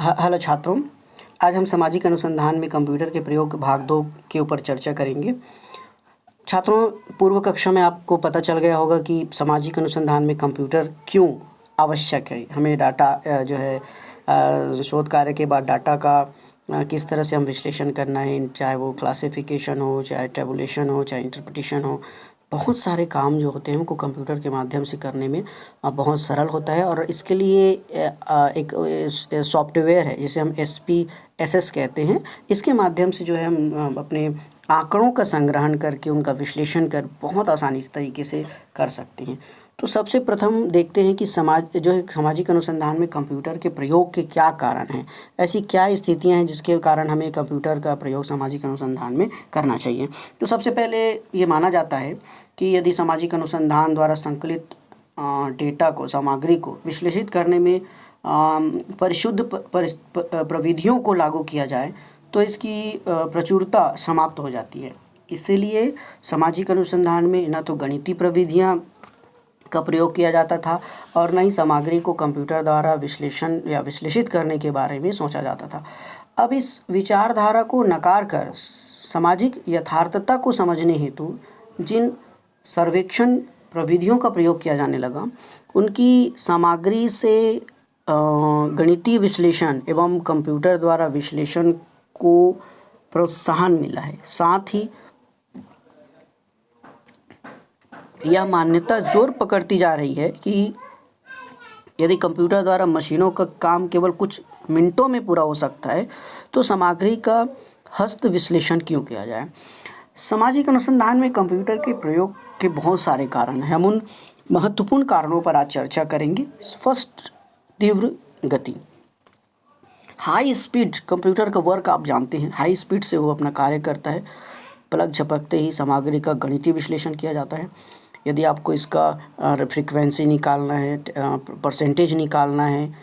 Hello छात्रों, आज हम सामाजिक अनुसंधान में कंप्यूटर के प्रयोग भाग 2 के ऊपर चर्चा करेंगे। छात्रों, पूर्व कक्षा में आपको पता चल गया होगा कि सामाजिक अनुसंधान में कंप्यूटर क्यों आवश्यक है। हमें डाटा शोध कार्य के बाद डाटा का किस तरह से हम विश्लेषण करना है, चाहे वो क्लासिफिकेशन हो, चाहे टेबुलेशन हो, चाहे इंटरप्रिटेशन हो। बहुत सारे काम जो होते हैं उनको कंप्यूटर के माध्यम से करने में बहुत सरल होता है। और इसके लिए एक सॉफ्टवेयर है जिसे हम SPSS कहते हैं। इसके माध्यम से जो है हम अपने आंकड़ों का संग्रहण करके उनका विश्लेषण कर बहुत आसानी से तरीके से कर सकते हैं। तो सबसे प्रथम देखते हैं कि सामाजिक अनुसंधान में कंप्यूटर के प्रयोग के क्या कारण हैं। ऐसी क्या स्थितियां हैं जिसके कारण हमें कंप्यूटर का प्रयोग सामाजिक अनुसंधान में करना चाहिए। तो सबसे पहले ये माना जाता है कि यदि सामाजिक अनुसंधान द्वारा संकलित डेटा को, सामग्री को विश्लेषित करने में परिशुद्ध प्रविधियों को लागू किया जाए तो इसकी प्रचुरता समाप्त हो जाती है। इसीलिए सामाजिक अनुसंधान में न तो गणितीय प्रविधियां का प्रयोग किया जाता था और न ही सामग्री को कंप्यूटर द्वारा विश्लेषण या विश्लेषित करने के बारे में सोचा जाता था। अब इस विचारधारा को नकार कर सामाजिक यथार्थता को समझने हेतु जिन सर्वेक्षण प्रविधियों का प्रयोग किया जाने लगा, उनकी सामग्री से गणितीय विश्लेषण एवं कंप्यूटर द्वारा विश्लेषण को प्रोत्साहन मिला है। साथ ही यह मान्यता जोर पकड़ती जा रही है कि यदि कंप्यूटर द्वारा मशीनों का काम केवल कुछ मिनटों में पूरा हो सकता है तो सामग्री का हस्त विश्लेषण क्यों किया जाए। सामाजिक अनुसंधान में कंप्यूटर के प्रयोग के बहुत सारे कारण हैं। हम उन महत्वपूर्ण कारणों पर आज चर्चा करेंगे। फर्स्ट, तीव्र गति। हाई स्पीड कंप्यूटर का वर्क आप जानते हैं, हाई स्पीड से वो अपना कार्य करता है। पलक झपकते ही सामग्री का गणितीय विश्लेषण किया जाता है। यदि आपको इसका फ्रीक्वेंसी निकालना है, परसेंटेज निकालना है,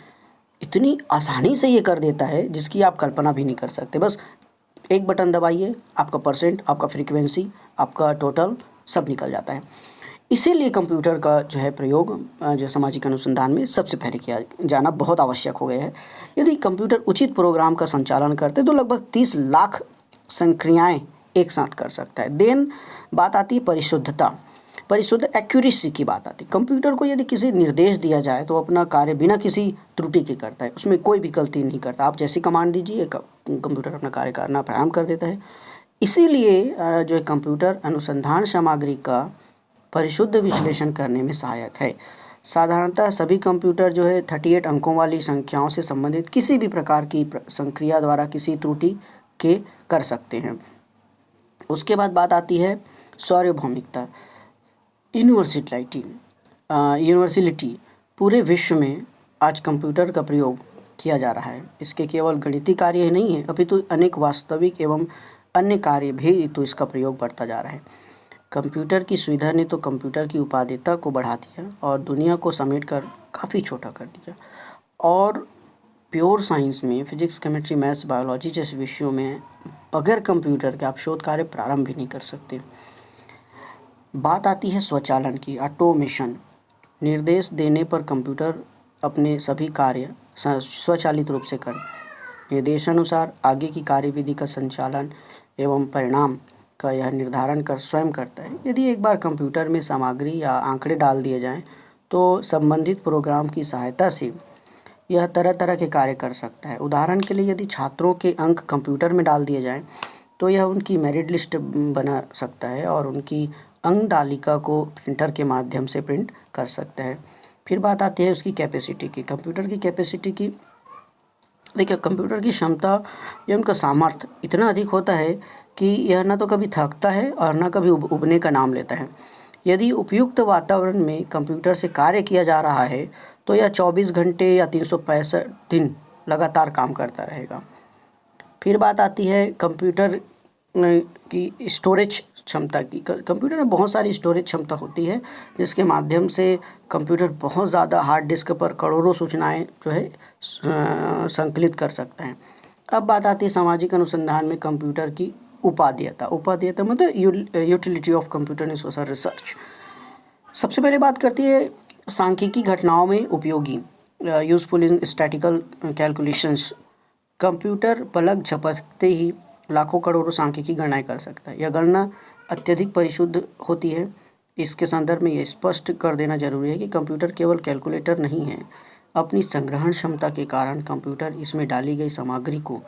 इतनी आसानी से ये कर देता है जिसकी आप कल्पना भी नहीं कर सकते। बस एक बटन दबाइए, आपका परसेंट, आपका फ्रीक्वेंसी, आपका टोटल सब निकल जाता है। इसीलिए कंप्यूटर का जो है प्रयोग जो सामाजिक अनुसंधान में सबसे पहले किया जाना बहुत आवश्यक हो गया है। यदि कंप्यूटर उचित प्रोग्राम का संचालन करते तो लगभग 30 लाख संक्रियाएं एक साथ कर सकता है। देन बात आती है परिशुद्धता, परिशुद्ध एक्यूरेसी की बात आती है। कंप्यूटर को यदि किसी निर्देश दिया जाए तो अपना कार्य बिना किसी त्रुटि के करता है, उसमें कोई भी गलती नहीं करता। आप जैसी कमांड दीजिए कंप्यूटर अपना कार्य करना प्रारंभ कर देता है। इसीलिए जो है कंप्यूटर अनुसंधान सामग्री का परिशुद्ध विश्लेषण करने में सहायक है। साधारणतः सभी कंप्यूटर जो है 38 अंकों वाली संख्याओं से संबंधित किसी भी प्रकार की संक्रिया द्वारा किसी त्रुटि के कर सकते हैं। उसके बाद बात आती है सार्वभौमिकता, यूनिवर्सलिटी। पूरे विश्व में आज कंप्यूटर का प्रयोग किया जा रहा है। इसके केवल गणितीय कार्य ही नहीं है, अपितु अनेक वास्तविक एवं अन्य कार्य भी तो इसका प्रयोग बढ़ता जा रहा है। कंप्यूटर की सुविधा ने तो कंप्यूटर की उपादेयता को बढ़ा दिया और दुनिया को समेटकर काफ़ी छोटा कर दिया। और प्योर साइंस में फिजिक्स, केमिस्ट्री, मैथ्स, बायोलॉजी जैसे विषयों में बगैर कंप्यूटर के आप शोध कार्य प्रारंभ भी नहीं कर सकते। बात आती है स्वचालन की, ऑटोमेशन। निर्देश देने पर कंप्यूटर अपने सभी कार्य स्वचालित रूप से कर निर्देशानुसार आगे की कार्यविधि का संचालन एवं परिणाम का यह निर्धारण कर स्वयं करता है। यदि एक बार कंप्यूटर में सामग्री या आंकड़े डाल दिए जाएं तो संबंधित प्रोग्राम की सहायता से यह तरह तरह के कार्य कर सकता है। उदाहरण के लिए यदि छात्रों के अंक कंप्यूटर में डाल दिए जाएं तो यह उनकी मेरिट लिस्ट बना सकता है और उनकी अंक तालिका को प्रिंटर के माध्यम से प्रिंट कर सकता है। फिर बात आती है उसकी कैपेसिटी की। कंप्यूटर की कैपेसिटी की, देखिए कंप्यूटर की क्षमता या उनका सामर्थ्य इतना अधिक होता है कि यह न तो कभी थकता है और न कभी उबने का नाम लेता है। यदि उपयुक्त वातावरण में कंप्यूटर से कार्य किया जा रहा है तो यह 24 घंटे या 365 दिन लगातार काम करता रहेगा। फिर बात आती है कंप्यूटर की स्टोरेज क्षमता की। कंप्यूटर में बहुत सारी स्टोरेज क्षमता होती है जिसके माध्यम से कंप्यूटर बहुत ज़्यादा हार्ड डिस्क पर करोड़ों सूचनाएं जो है संकलित कर सकता है। अब बात आती है सामाजिक अनुसंधान में कंप्यूटर की उपादेयता मतलब utility of computer in social research. सबसे पहले बात करती है सांख्यिकी घटनाओं में उपयोगी, useful in statical calculations computer पलक झपकते ही लाखों करोड़ों सांख्यिकी गणनाएं कर सकता है। यह गणना अत्यधिक परिशुद्ध होती है। इसके संदर्भ में यह स्पष्ट कर देना जरूरी है कि कंप्यूटर केवल कैलकुलेटर नहीं है। अपनी संग्रहण क्षमता के कारण कंप्यूटर इसमें डाली गई सामग्री को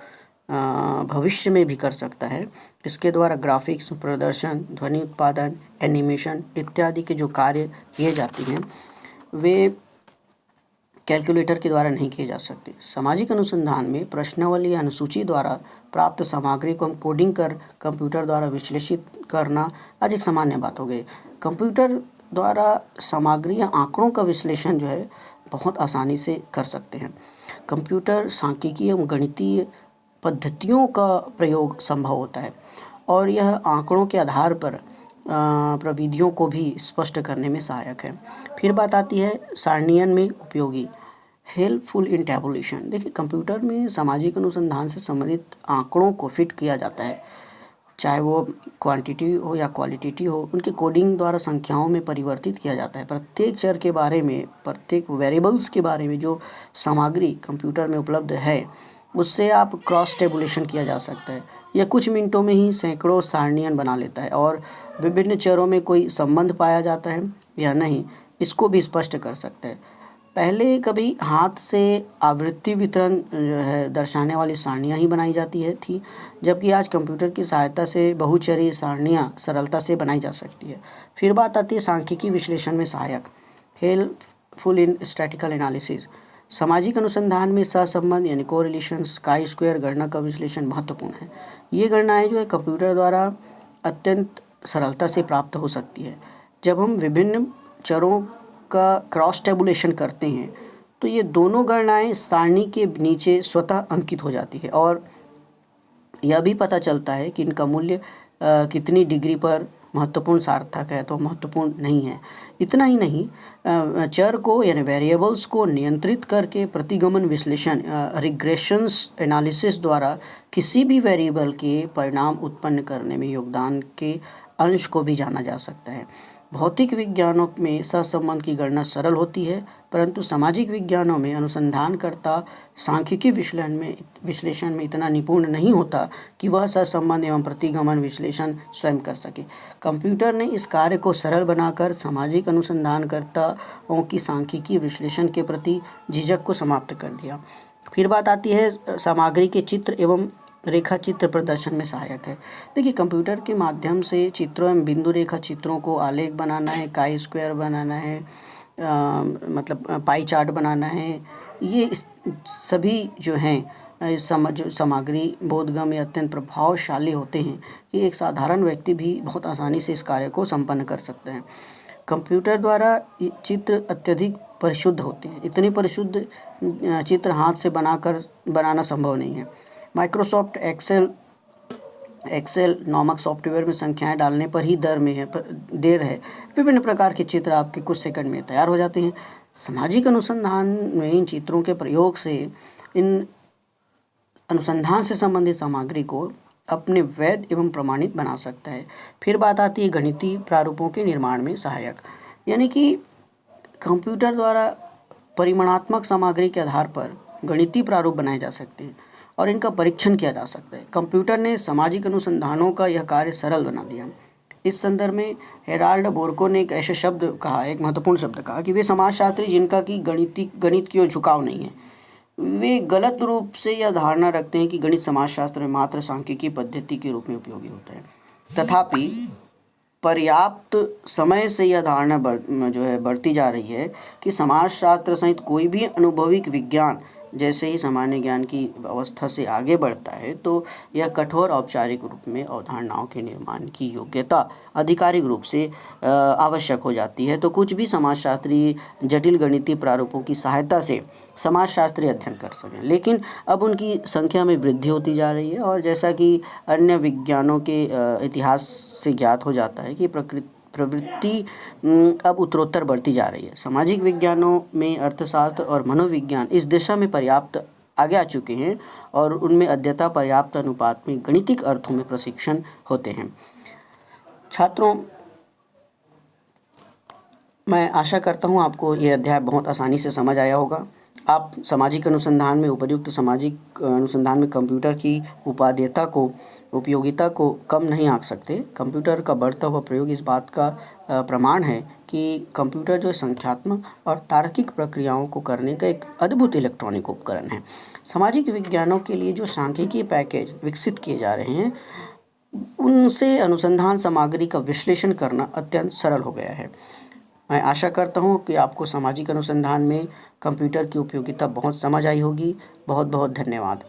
भविष्य में भी कर सकता है। इसके द्वारा ग्राफिक्स, प्रदर्शन, ध्वनि उत्पादन, एनिमेशन इत्यादि के जो कार्य किए जाते हैं वे कैलकुलेटर के द्वारा नहीं किए जा सकते। सामाजिक अनुसंधान में प्रश्नावली या अनुसूची द्वारा प्राप्त सामग्री को कोडिंग कर कंप्यूटर द्वारा विश्लेषित करना आज एक सामान्य बात हो गई। कंप्यूटर द्वारा सामग्री या आंकड़ों का विश्लेषण जो है बहुत आसानी से कर सकते हैं। कंप्यूटर सांख्यिकी एवं गणितीय पद्धतियों का प्रयोग संभव होता है और यह आंकड़ों के आधार पर प्रविधियों को भी स्पष्ट करने में सहायक है। फिर बात आती है सारणीयन में उपयोगी, हेल्पफुल इन टैबुलेशन। देखिए, कंप्यूटर में सामाजिक अनुसंधान से संबंधित आंकड़ों को फिट किया जाता है, चाहे वो क्वांटिटी हो या क्वालिटेटिव हो। उनके कोडिंग द्वारा संख्याओं में परिवर्तित किया जाता है। प्रत्येक चर के बारे में, प्रत्येक वेरिएबल्स के बारे में जो सामग्री कंप्यूटर में उपलब्ध है उससे आप क्रॉस टेबुलेशन किया जा सकता है। यह कुछ मिनटों में ही सैकड़ों सारणियाँ बना लेता है और विभिन्न चरों में कोई संबंध पाया जाता है या नहीं, इसको भी स्पष्ट कर सकता है। पहले कभी हाथ से आवृत्ति वितरण जो है दर्शाने वाली सारणियाँ ही बनाई जाती थी, जबकि आज कंप्यूटर की सहायता से बहुचरीय सारणियाँ सरलता से बनाई जा सकती है। फिर बात आती है सांख्यिकी विश्लेषण में सहायक, हेल्पफुल इन स्टैटिकल एनालिसिस। सामाजिक अनुसंधान में सहसंबंध यानी कोरिलेशंस, काई स्क्वायर गणना का विश्लेषण महत्वपूर्ण है। ये गणनाएं जो है कंप्यूटर द्वारा अत्यंत सरलता से प्राप्त हो सकती है। जब हम विभिन्न चरों का क्रॉस टेबुलेशन करते हैं तो ये दोनों गणनाएं सारणी के नीचे स्वतः अंकित हो जाती है और यह भी पता चलता है कि इनका मूल्य कितनी डिग्री पर महत्वपूर्ण सार्थक है तो महत्वपूर्ण नहीं है। इतना ही नहीं, चर को यानी वेरिएबल्स को नियंत्रित करके प्रतिगमन विश्लेषण रिग्रेशंस एनालिसिस द्वारा किसी भी वेरिएबल के परिणाम उत्पन्न करने में योगदान के अंश को भी जाना जा सकता है। भौतिक विज्ञानों में सहसंबंध की गणना सरल होती है, परंतु सामाजिक विज्ञानों में अनुसंधानकर्ता सांख्यिकी विश्लेषण में इतना निपुण नहीं होता कि वह सहसंबंध एवं प्रतिगमन विश्लेषण स्वयं कर सके। कंप्यूटर ने इस कार्य को सरल बनाकर सामाजिक अनुसंधानकर्ताओं की सांख्यिकी विश्लेषण के प्रति झिझक को समाप्त कर दिया। फिर बात आती है सामग्री के चित्र एवं रेखा चित्र प्रदर्शन में सहायक है। देखिए, कंप्यूटर के माध्यम से चित्रों एवं बिंदु रेखा चित्रों को आलेख बनाना है, काई स्क्वायर बनाना है, मतलब पाई चार्ट बनाना है, ये सभी जो हैं जो सामग्री बोधगम्य अत्यंत प्रभावशाली होते हैं कि एक साधारण व्यक्ति भी बहुत आसानी से इस कार्य को संपन्न कर सकते हैं। कंप्यूटर द्वारा चित्र अत्यधिक परिशुद्ध होते हैं। इतने परिशुद्ध चित्र हाथ से बनाना संभव नहीं है। माइक्रोसॉफ्ट एक्सेल नामक सॉफ्टवेयर में संख्याएं डालने पर ही देर है विभिन्न प्रकार के चित्र आपके कुछ सेकंड में तैयार हो जाते हैं। सामाजिक अनुसंधान में इन चित्रों के प्रयोग से इन अनुसंधान से संबंधित सामग्री को अपने वैध एवं प्रमाणित बना सकता है। फिर बात आती है गणितीय प्रारूपों के निर्माण में सहायक, यानी कि कंप्यूटर द्वारा परिमाणात्मक सामग्री के आधार पर गणितीय प्रारूप बनाए जा सकते हैं और इनका परीक्षण किया जा सकता है। कंप्यूटर ने सामाजिक अनुसंधानों का यह कार्य सरल बना दिया। इस संदर्भ में हेराल्ड बोर्को ने एक ऐसे शब्द कहा, एक महत्वपूर्ण शब्द कहा कि वे समाजशास्त्री जिनका कि गणित की ओर झुकाव नहीं है, वे गलत रूप से यह धारणा रखते हैं कि गणित समाजशास्त्र में मात्र सांख्यिकी पद्धति के रूप में उपयोगी होता है। तथापि पर्याप्त समय से यह धारणा बढ़ती जा रही है कि समाजशास्त्र सहित कोई भी अनुभविक विज्ञान जैसे ही सामान्य ज्ञान की अवस्था से आगे बढ़ता है तो यह कठोर औपचारिक रूप में अवधारणाओं के निर्माण की योग्यता आधिकारिक रूप से आवश्यक हो जाती है। तो कुछ भी समाजशास्त्री जटिल गणितीय प्रारूपों की सहायता से समाजशास्त्री अध्ययन कर सकें, लेकिन अब उनकी संख्या में वृद्धि होती जा रही है और जैसा कि अन्य विज्ञानों के इतिहास से ज्ञात हो जाता है कि प्रवृत्ति अब उत्तरोत्तर बढ़ती जा रही है। सामाजिक विज्ञानों में अर्थशास्त्र और मनोविज्ञान इस दिशा में पर्याप्त आगे आ चुके हैं और उनमें अद्यतः पर्याप्त अनुपात में गणितिक अर्थों में प्रशिक्षण होते हैं। छात्रों, मैं आशा करता हूँ आपको ये अध्याय बहुत आसानी से समझ आया होगा आप सामाजिक अनुसंधान में उपयुक्त सामाजिक अनुसंधान में कंप्यूटर की उपयोगिता को कम नहीं आंक सकते। कंप्यूटर का बढ़ता हुआ प्रयोग इस बात का प्रमाण है कि कंप्यूटर जो है संख्यात्मक और तार्किक प्रक्रियाओं को करने का एक अद्भुत इलेक्ट्रॉनिक उपकरण है। सामाजिक विज्ञानों के लिए जो सांख्यिकीय पैकेज विकसित किए जा रहे हैं, उनसे अनुसंधान सामग्री का विश्लेषण करना अत्यंत सरल हो गया है। मैं आशा करता हूँ कि आपको सामाजिक अनुसंधान में कंप्यूटर की उपयोगिता बहुत समझ आई होगी। बहुत बहुत धन्यवाद।